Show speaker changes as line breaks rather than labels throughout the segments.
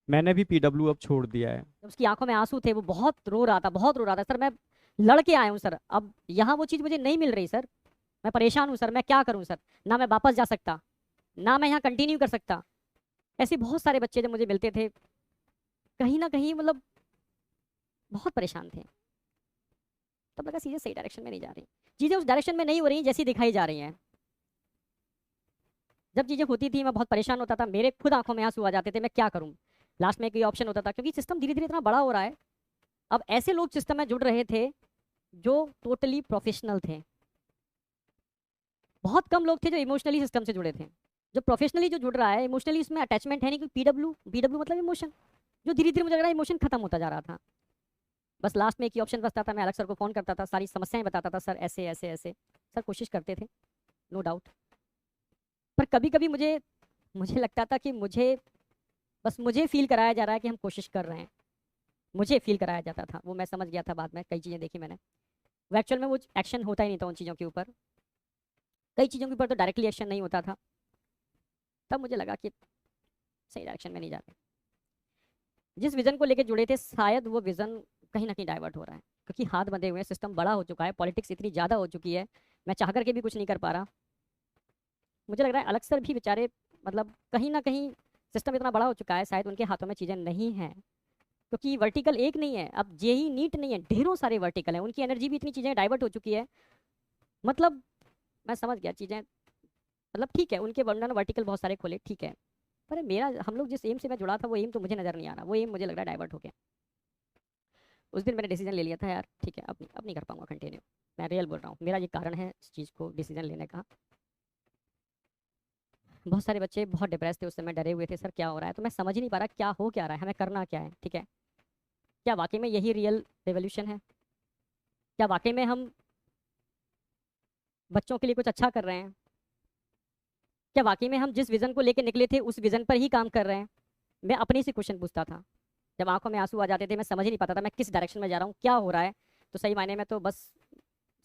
मैंने भी पीडब्ल्यू अब छोड़ दिया है।
जब उसकी आंखों में आंसू थे, वो बहुत रो रहा था, बहुत रो रहा था। सर मैं लड़ के आया हूँ सर, अब यहाँ वो चीज़ मुझे नहीं मिल रही सर, मैं परेशान हूँ सर, मैं क्या करूँ सर, ना मैं वापस जा सकता, ना मैं यहाँ कंटिन्यू कर सकता। ऐसे बहुत सारे बच्चे जब मुझे मिलते थे, कहीं ना कहीं मतलब बहुत परेशान थे। तब लगा चीज़ें सही डायरेक्शन में नहीं जा रही, चीज़ें उस डायरेक्शन में नहीं हो रही जैसी दिखाई जा रही हैं। जब चीज़ें होती थी मैं बहुत परेशान होता था, मेरे खुद आंखों में आंसू आ जाते थे, मैं क्या करूँ। लास्ट में एक ही ऑप्शन होता था, क्योंकि सिस्टम धीरे धीरे इतना बड़ा हो रहा है। अब ऐसे लोग सिस्टम में जुड़ रहे थे जो टोटली प्रोफेशनल थे। बहुत कम लोग थे जो इमोशनली सिस्टम से जुड़े थे। जो प्रोफेशनली जो जुड़ रहा है, इमोशनली उसमें अटैचमेंट है नहीं, क्योंकि पीडब्ल्यू पीडब्ल्यू मतलब इमोशन, जो धीरे धीरे मुझे लग रहा है इमोशन खत्म होता जा रहा था। बस लास्ट में एक ही ऑप्शन बचता था, मैं अलग सर को फोन करता था, सारी समस्याएं बताता था, सर ऐसे ऐसे ऐसे। सर कोशिश करते थे, नो डाउट। पर कभी कभी मुझे मुझे लगता था कि मुझे फील कराया जा रहा है कि हम कोशिश कर रहे हैं। मुझे फील कराया जाता था, वो मैं समझ गया था बाद में, कई चीज़ें देखी मैंने। वो एक्चुअल में वो एक्शन होता ही नहीं था उन चीज़ों के ऊपर, कई चीज़ों के ऊपर तो डायरेक्टली एक्शन नहीं होता था। तब मुझे लगा कि सही डायरेक्शन में नहीं जाते। जिस विजन को लेकर जुड़े थे, शायद वो विजन कहीं ना कहीं डाइवर्ट हो रहा है, क्योंकि हाथ बंधे हुए हैं, सिस्टम बड़ा हो चुका है, पॉलिटिक्स इतनी ज़्यादा हो चुकी है, मैं चाह करके भी कुछ नहीं कर पा रहा। मुझे लग रहा है अलग सर भी बेचारे, मतलब कहीं ना कहीं सिस्टम इतना बड़ा हो चुका है, शायद उनके हाथों में चीज़ें नहीं हैं। क्योंकि वर्टिकल एक नहीं है, अब जेई नीट नहीं है, ढेरों सारे वर्टिकल हैं, उनकी एनर्जी भी इतनी चीज़ें डाइवर्ट हो चुकी है। मतलब मैं समझ गया चीज़ें, मतलब ठीक है उनके वर्णन वर्टिकल बहुत सारे खोले, ठीक है। पर मेरा, हम लोग जिस एम से मैं जुड़ा था, वो एम तो मुझे नजर नहीं आ रहा, वो एम मुझे लग रहा है डाइवर्ट हो गया। उस दिन मैंने डिसीजन ले लिया था, यार ठीक है अब नहीं कर पाऊंगा कंटिन्यू। मैं रियल बोल रहा हूँ, मेरा ये कारण है इस चीज़ को डिसीजन लेने का। बहुत सारे बच्चे बहुत डिप्रेस थे उस समय, डरे हुए थे, सर क्या हो रहा है, तो मैं समझ ही नहीं पा रहा क्या हो क्या रहा है, हमें करना क्या है, ठीक है। क्या वाकई में यही रियल रेवोल्यूशन है? क्या वाकई में हम बच्चों के लिए कुछ अच्छा कर रहे हैं? क्या वाकई में हम जिस विजन को लेकर निकले थे उस विजन पर ही काम कर रहे हैं? मैं अपने से क्वेश्चन पूछता था। जब आंखों में आंसू आ जाते थे, मैं समझ ही नहीं पाता था मैं किस डायरेक्शन में जा रहा हूँ, क्या हो रहा है। तो सही मायने में तो बस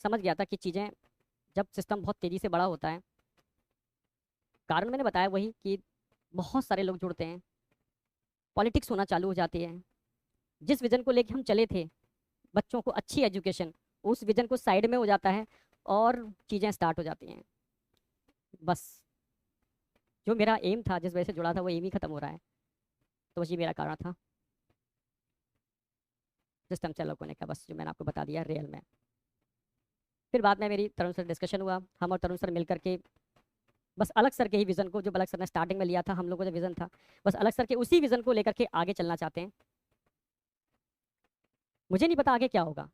समझ गया था कि चीज़ें, जब सिस्टम बहुत तेज़ी से बड़ा होता है, कारण मैंने बताया वही कि बहुत सारे लोग जुड़ते हैं, पॉलिटिक्स होना चालू हो जाती है। जिस विजन को लेकर हम चले थे, बच्चों को अच्छी एजुकेशन, उस विजन को साइड में हो जाता है और चीज़ें स्टार्ट हो जाती हैं। बस जो मेरा एम था, जिस वजह से जुड़ा था, वो एम ही खत्म हो रहा है। तो बस ये मेरा कारण था सिस्टम से अलग होने का, बस जो मैंने आपको बता दिया रियल में। फिर बाद में मेरी तरुण सर डिस्कशन हुआ, हम और तरुण सर मिल करके बस अलग सर के ही विजन को, जो अलग सर ने स्टार्टिंग में लिया था, हम लोगों का जो विजन था, बस अलग सर के उसी विजन को लेकर के आगे चलना चाहते हैं। मुझे नहीं पता आगे क्या होगा,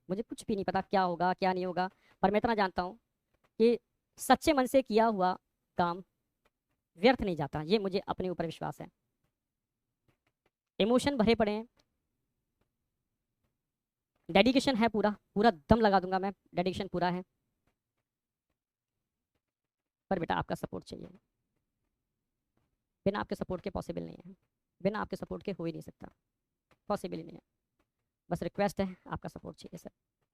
मुझे कुछ भी नहीं पता क्या होगा क्या नहीं होगा। पर मैं इतना जानता हूँ कि सच्चे मन से किया हुआ काम व्यर्थ नहीं जाता, ये मुझे अपने ऊपर विश्वास है। इमोशन भरे पड़े हैं, डेडिकेशन है, पूरा पूरा दम लगा दूंगा मैं, डेडिकेशन पूरा है। पर बेटा आपका सपोर्ट चाहिए, बिना आपके सपोर्ट के पॉसिबल नहीं है, बिना आपके सपोर्ट के हो ही नहीं सकता, पॉसिबल ही नहीं है। बस रिक्वेस्ट है, आपका सपोर्ट चाहिए सर।